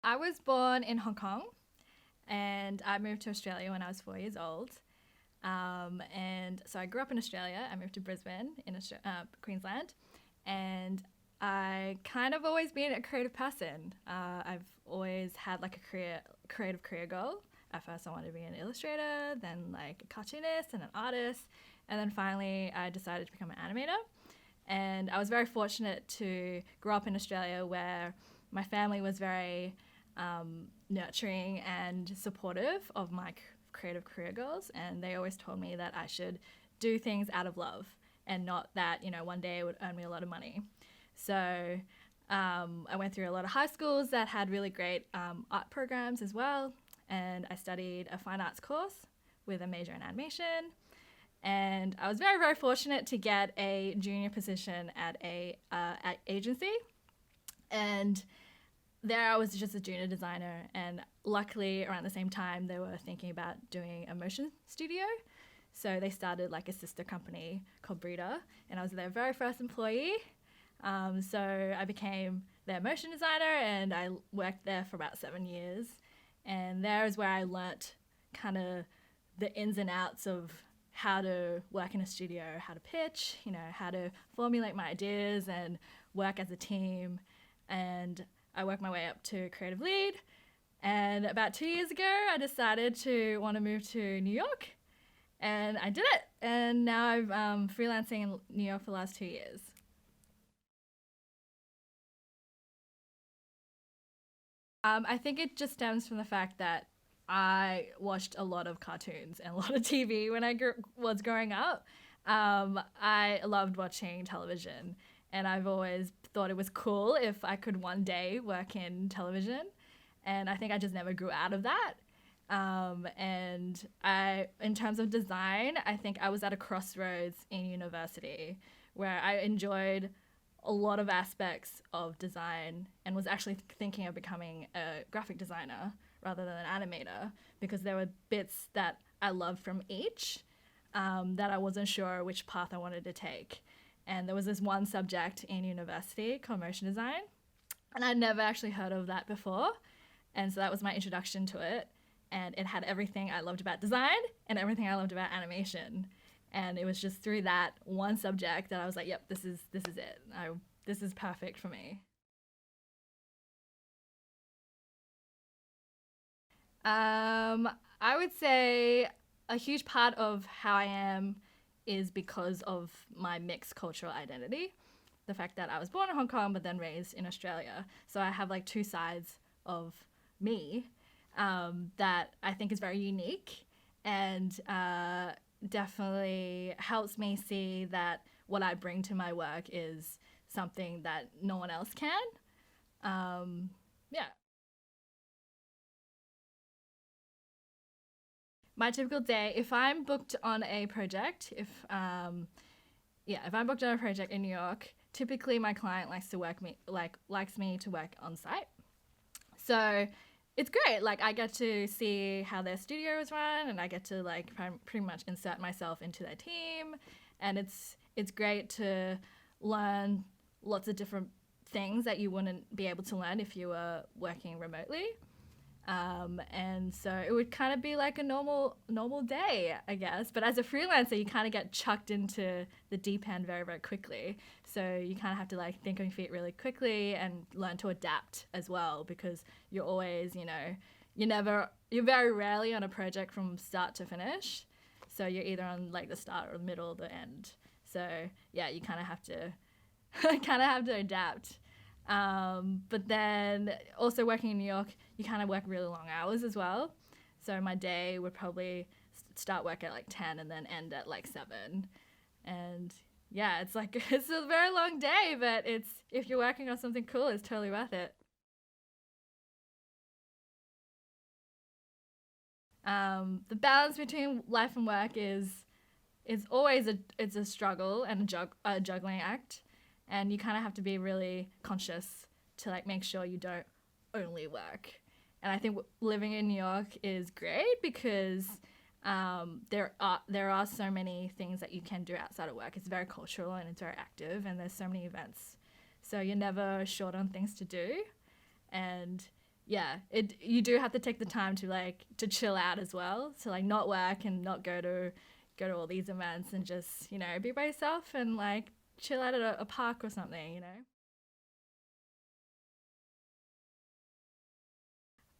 I was born in Hong Kong and I moved to Australia when I was 4 years old. And so I grew up in Australia. I moved to Brisbane in Queensland. And I kind of always been a creative person. I've always had like a creative career goal. At first, I wanted to be an illustrator, then like a cartoonist and an artist. And then finally, I decided to become an animator. And I was very fortunate to grow up in Australia where my family was very nurturing and supportive of my creative career goals. And they always told me that I should do things out of love and not that, one day it would earn me a lot of money. So I went through a lot of high schools that had really great art programs as well. And I studied a fine arts course with a major in animation. And I was very, very fortunate to get a junior position at a agency. And there I was just a junior designer. And luckily, around the same time, they were thinking about doing a motion studio. So they started like a sister company called Breeder. And I was their very first employee. So I became their motion designer and I worked there for about 7 years. And there is where I learnt kind of the ins and outs of how to work in a studio, how to pitch, how to formulate my ideas and work as a team. And I worked my way up to creative lead. And about 2 years ago, I decided to want to move to New York. And I did it. And now I'm freelancing in New York for the last 2 years. I think it just stems from the fact that I watched a lot of cartoons and a lot of TV when I was growing up. I loved watching television, and I've always thought it was cool if I could one day work in television. And I think I just never grew out of that. In terms of design, I think I was at a crossroads in university where I enjoyed a lot of aspects of design and was actually thinking of becoming a graphic designer rather than an animator because there were bits that I loved from each that I wasn't sure which path I wanted to take. And there was this one subject in university called motion design, and I'd never actually heard of that before. And so that was my introduction to it. And it had everything I loved about design and everything I loved about animation. And it was just through that one subject that I was like, yep, this is it. This is perfect for me. I would say a huge part of how I am is because of my mixed cultural identity. The fact that I was born in Hong Kong but then raised in Australia. So I have like two sides of me that I think is very unique and definitely helps me see that what I bring to my work is something that no one else can. Yeah. My typical day, if I'm booked on a project, if I'm booked on a project in New York, typically my client likes me to work on site. So it's great. Like I get to see how their studio is run, and I get to like pretty much insert myself into their team, and it's great to learn lots of different things that you wouldn't be able to learn if you were working remotely. And so it would kind of be like a normal day, I guess. But as a freelancer, you kind of get chucked into the deep end very, very quickly. So you kind of have to like think on your feet really quickly and learn to adapt as well because you're always, you're very rarely on a project from start to finish. So you're either on like the start or the middle or the end. So yeah, you kind of have to adapt. But then also working in New York, you kind of work really long hours as well. So my day would probably start work at like 10 and then end at like 7. And yeah, it's like, it's a very long day, but if you're working on something cool, it's totally worth it. The balance between life and work is always it's a struggle and a juggling act, and you kind of have to be really conscious to like make sure you don't only work. And I think living in New York is great because there are so many things that you can do outside of work. It's very cultural and it's very active, and there's so many events, so you're never short on things to do. And yeah, it you do have to take the time to like to chill out as well, to like not work and not go to all these events and just be by yourself and like chill out at a park or something.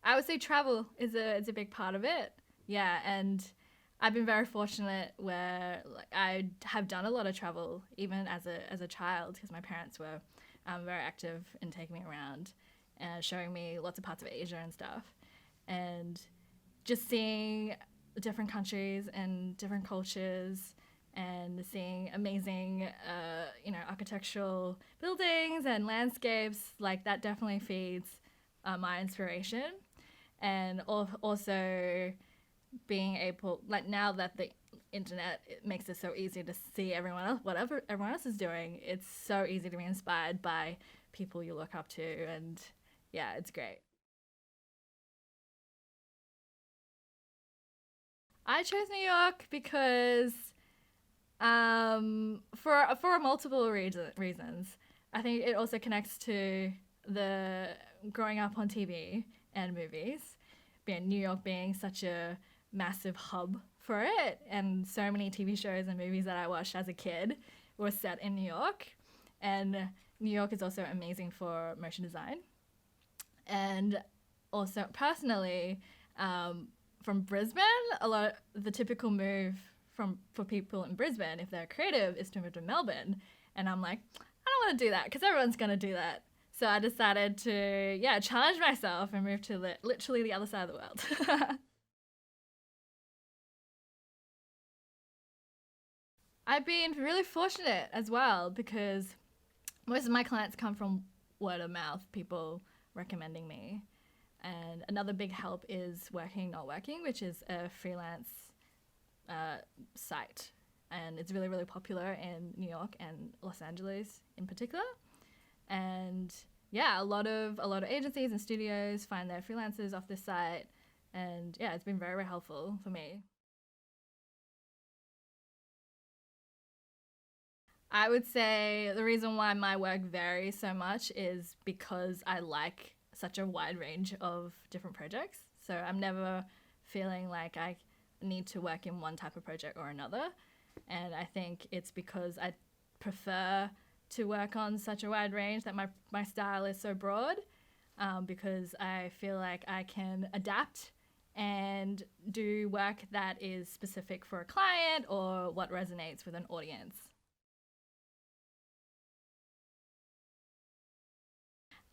I would say travel is a big part of it. Yeah, and I've been very fortunate where like I have done a lot of travel even as a child because my parents were very active in taking me around and showing me lots of parts of Asia and stuff, and just seeing different countries and different cultures and seeing amazing architectural buildings and landscapes like that definitely feeds my inspiration, and also being able like now that the internet it makes it so easy to see everyone else whatever everyone else is doing, it's so easy to be inspired by people you look up to, and yeah, it's great. I chose New York because for multiple reasons. I think it also connects to the growing up on TV and movies, being New York being such a massive hub for it, and so many TV shows and movies that I watched as a kid were set in New York, and New York is also amazing for motion design, and also personally, um, from Brisbane, a lot of the typical move for people in Brisbane, if they're creative, is to move to Melbourne. And I'm like, I don't want to do that because everyone's going to do that. So I decided to, yeah, challenge myself and move to literally the other side of the world. I've been really fortunate as well because most of my clients come from word of mouth, people recommending me. And another big help is Working Not Working, which is a freelance site, and it's really really popular in New York and Los Angeles in particular. And yeah, a lot of agencies and studios find their freelancers off this site, and yeah, it's been very very helpful for me. I would say the reason why my work varies so much is because I like such a wide range of different projects. So I'm never feeling like I need to work in one type of project or another. And I think it's because I prefer to work on such a wide range that my style is so broad, because I feel like I can adapt and do work that is specific for a client or what resonates with an audience.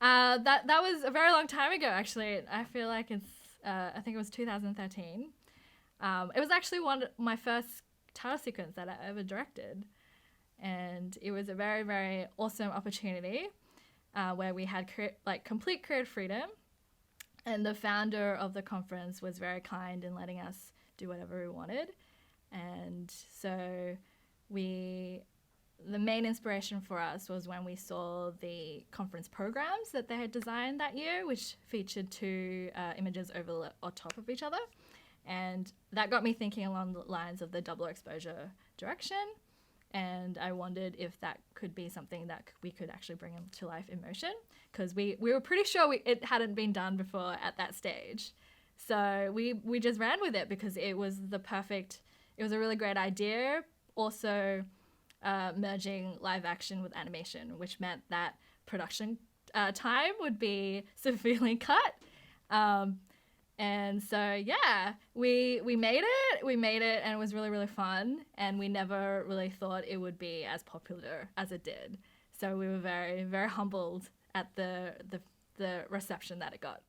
That was a very long time ago. Actually, I feel like it's. I think it was 2013. It was actually one of my first title sequence that I ever directed, and it was a very very awesome opportunity where we had like complete creative freedom, and the founder of the conference was very kind in letting us do whatever we wanted, and so we the main inspiration for us was when we saw the conference programs that they had designed that year, which featured two images over on top of each other. And that got me thinking along the lines of the double exposure direction. And I wondered if that could be something that we could actually bring to life in motion, because we were pretty sure it hadn't been done before at that stage. So we just ran with it because it was it was a really great idea. Also, merging live action with animation, which meant that production time would be severely cut. Um, and so yeah, we made it. We made it, and it was really really fun. And we never really thought it would be as popular as it did. So we were very very humbled at the reception that it got.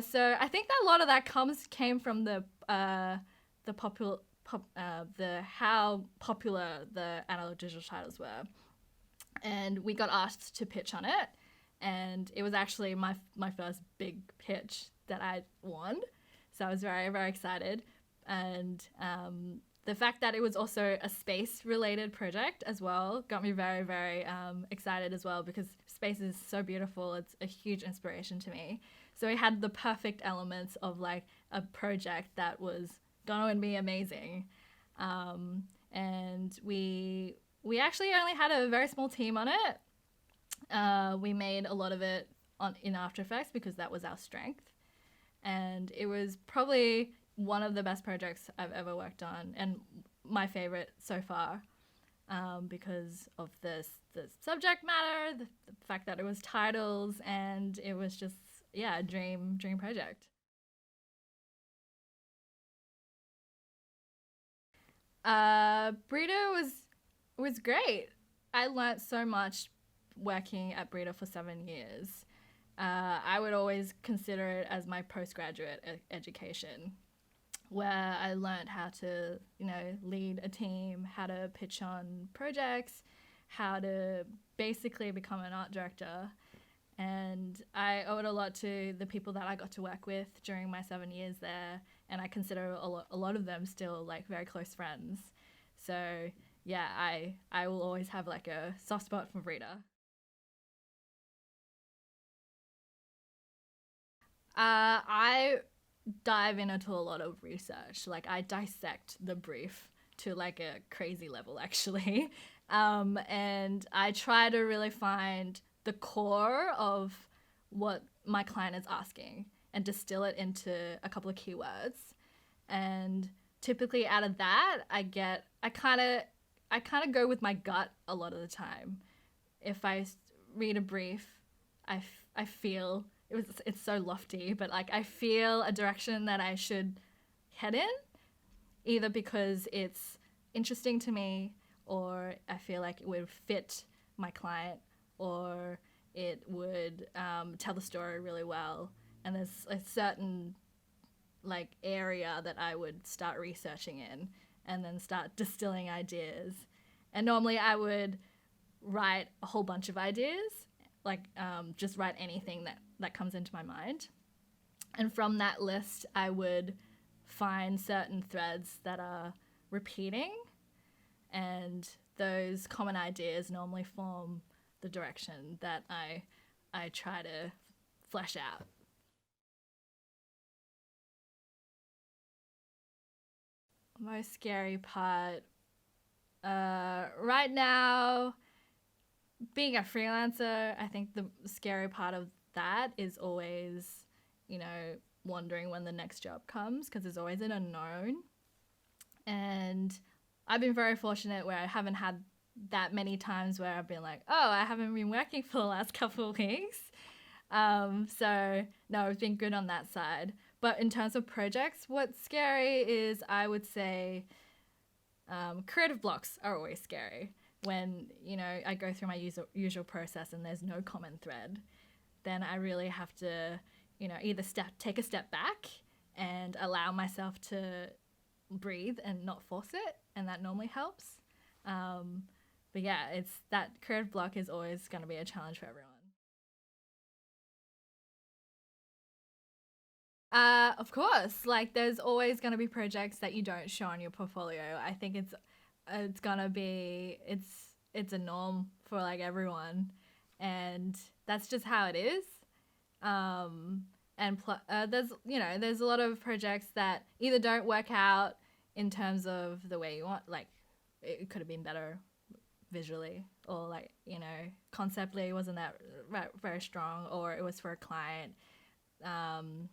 So I think that a lot of that came from the the how popular the analog digital titles were, and we got asked to pitch on it, and it was actually my first big pitch that I won, so I was very very excited, and the fact that it was also a space related project as well got me very very excited as well, because space is so beautiful. It's a huge inspiration to me. So we had the perfect elements of like a project that was going to be amazing. And we actually only had a very small team on it. We made a lot of it in After Effects because that was our strength. And it was probably one of the best projects I've ever worked on, and my favorite so far, because of the subject matter, the fact that it was titles, and it was just, yeah, a dream project. Burrito was great. I learnt so much working at Burrito for 7 years. I would always consider it as my postgraduate education, where I learned how to, lead a team, how to pitch on projects, how to basically become an art director. And I owe it a lot to the people that I got to work with during my 7 years there. And I consider a lot of them still like very close friends. So yeah, I will always have like a soft spot for Rita. I dive into a lot of research. Like I dissect the brief to like a crazy level, actually, and I try to really find the core of what my client is asking and distill it into a couple of keywords. And typically, out of that, I kind of go with my gut a lot of the time. If I read a brief, I feel it's so lofty, but like I feel a direction that I should head in, either because it's interesting to me, or I feel like it would fit my client, or it would tell the story really well. And there's a certain like area that I would start researching in, and then start distilling ideas. And normally I would write a whole bunch of ideas, like just write anything that comes into my mind. And from that list, I would find certain threads that are repeating, and those common ideas normally form the direction that I try to flesh out. Most scary part, right now, being a freelancer, I think the scary part of that is always, wondering when the next job comes, because there's always an unknown. And I've been very fortunate where I haven't had that many times where I've been like, oh, I haven't been working for the last couple of weeks. So, no, it's been good on that side. But in terms of projects, what's scary is, I would say, creative blocks are always scary. When, I go through my usual process and there's no common thread, then I really have to, either take a step back and allow myself to breathe and not force it, and that normally helps. But yeah, it's that creative block is always going to be a challenge for everyone. Of course, like there's always going to be projects that you don't show on your portfolio. I think it's gonna be it's a norm for like everyone, and that's just how it is. Um, and there's a lot of projects that either don't work out in terms of the way you want, like it could have been better visually, or like conceptually wasn't that very strong, or it was for a client. Um,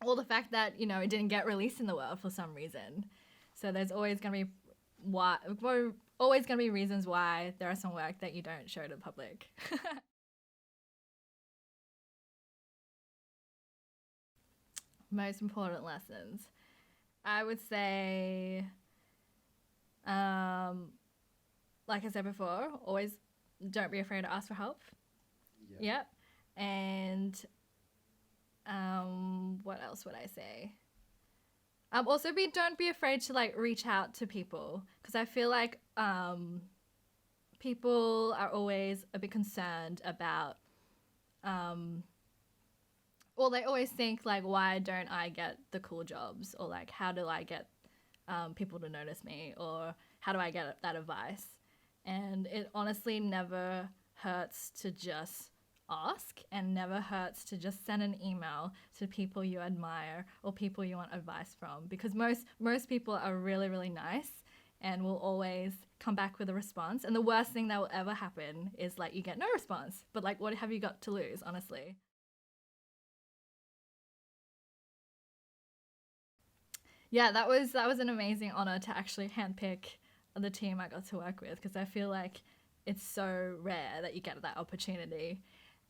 or the fact that it didn't get released in the world for some reason. So there's always going to be always going to be reasons why there are some work that you don't show to the public. Most important lessons, I would say, um, like I said before, always don't be afraid to ask for help. Yeah. Yep. And what else would I say? Also, don't be afraid to like reach out to people, because I feel like people are always a bit concerned about, um, well, they always think like, why don't I get the cool jobs, or like, how do I get people to notice me, or how do I get that advice? And it honestly never hurts to just ask, and never hurts to just send an email to people you admire or people you want advice from, because most people are really, really nice, and will always come back with a response. And the worst thing that will ever happen is like you get no response. But like, what have you got to lose, honestly? Yeah, that was an amazing honor to actually handpick the team I got to work with because I feel like it's so rare that you get that opportunity.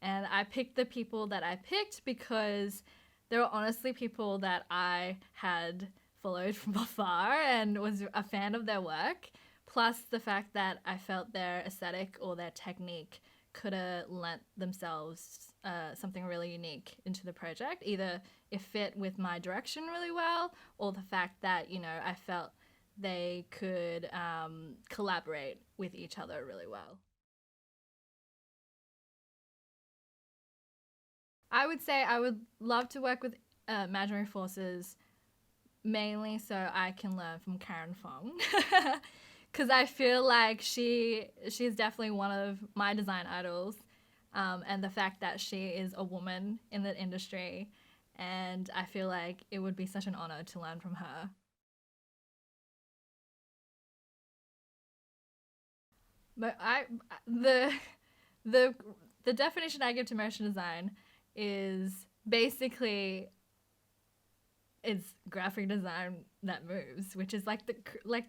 And I picked the people that I picked because they were honestly people that I had followed from afar and was a fan of their work. Plus the fact that I felt their aesthetic or their technique could have lent themselves something really unique into the project. Either it fit with my direction really well, or the fact that, I felt they could collaborate with each other really well. I would say I would love to work with imaginary forces mainly so I can learn from Karen Fong. Because I feel like she's definitely one of my design idols, and the fact that she is a woman in the industry, and I feel like it would be such an honor to learn from her. But the the the definition I give to motion design is basically it's graphic design that moves, which is like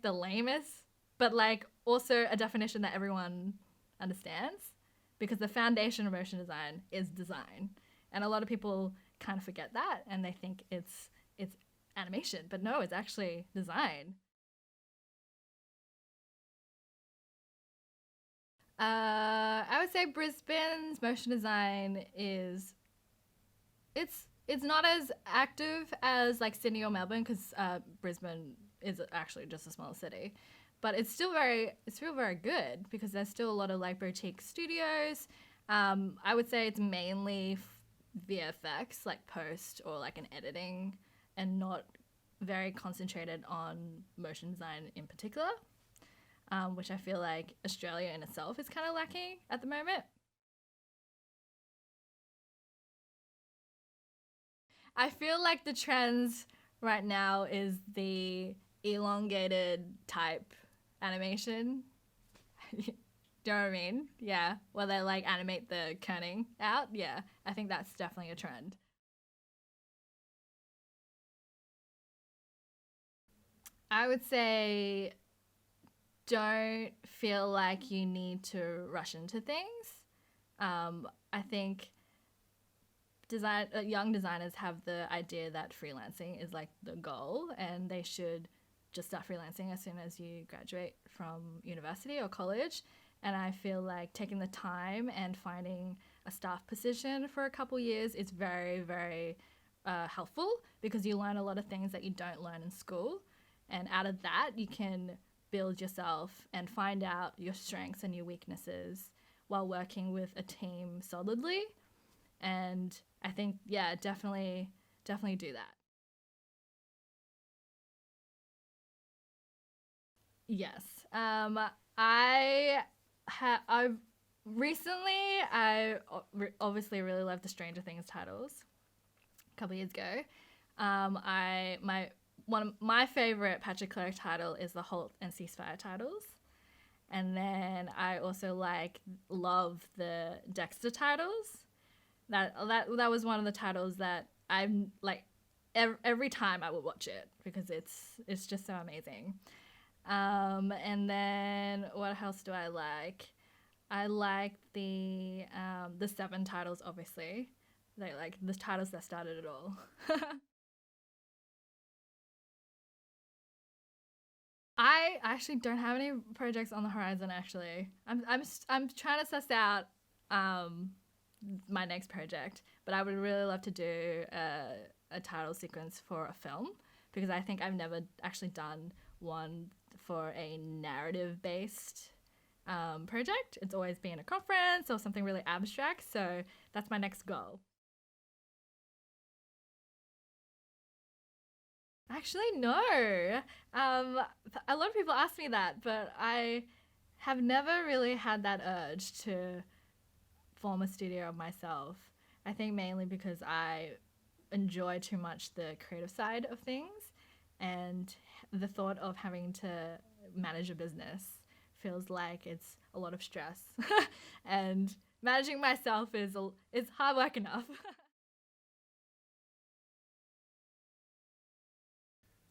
the lamest, but like also a definition that everyone understands because the foundation of motion design is design, and a lot of people kind of forget that and they think it's animation, but no, it's actually design. I would say Brisbane's motion design is it's not as active as like Sydney or Melbourne because Brisbane is actually just a small city, but it's still very good because there's still a lot of like boutique studios. I would say it's mainly VFX like post or like an editing, and not very concentrated on motion design in particular, which I feel like Australia in itself is kind of lacking at the moment. I feel like the trends right now is the elongated type animation. Do you know what I mean? Yeah, where they like animate the kerning out. Yeah, I think that's definitely a trend. I would say don't feel like you need to rush into things. I think young designers have the idea that freelancing is like the goal and they should just start freelancing as soon as you graduate from university or college. And I feel like taking the time and finding a staff position for a couple years is very, very helpful because you learn a lot of things that you don't learn in school. And out of that, you can build yourself and find out your strengths and your weaknesses while working with a team solidly. And I think, yeah, definitely do that. Yes. I recently obviously really loved the Stranger Things titles a couple years ago. I my One of my favorite Patrick Clerc title is the Halt and Ceasefire titles. And then I also love the Dexter titles. That was one of the titles that I'm like every time I would watch it because it's just so amazing. And then what else do I like? I like the seven titles, obviously. They like the titles that started it all. I actually don't have any projects on the horizon. Actually, I'm trying to suss out um, my next project, but I would really love to do a title sequence for a film because I think I've never actually done one for a narrative based project. It's always been a conference or something really abstract. So that's my next goal. Actually, no. Um, a lot of people ask me that, but I have never really had that urge to form a studio of myself. I think mainly because I enjoy too much the creative side of things, and the thought of having to manage a business feels like it's a lot of stress, and managing myself is hard work enough.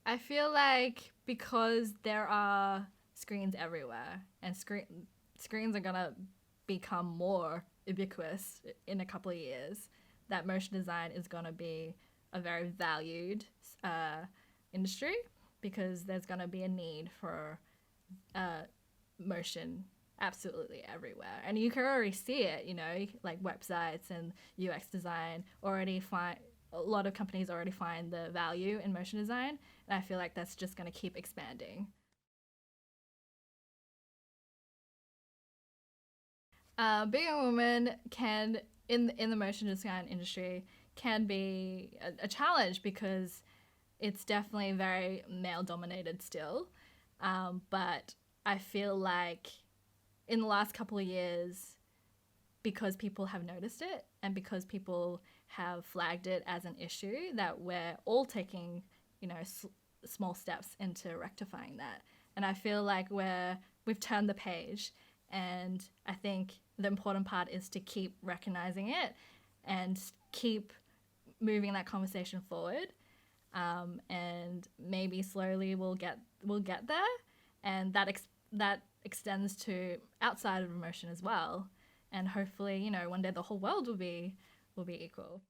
I feel like because there are screens everywhere, and screens are gonna become more ubiquitous in a couple of years, that motion design is gonna be a very valued uh, industry, because there's gonna be a need for uh, motion absolutely everywhere, and you can already see it. Like websites and UX design already find a lot of companies already find the value in motion design, and I feel like that's just going to keep expanding. Being a woman can in the motion design industry can be a challenge, because it's definitely very male dominated still. But I feel like in the last couple of years, because people have noticed it and because people have flagged it as an issue, that we're all taking, small steps into rectifying that. And I feel like we've turned the page, and I think the important part is to keep recognizing it and keep moving that conversation forward. And maybe slowly we'll get there, and that extends to outside of emotion as well. And hopefully, one day the whole world will be equal.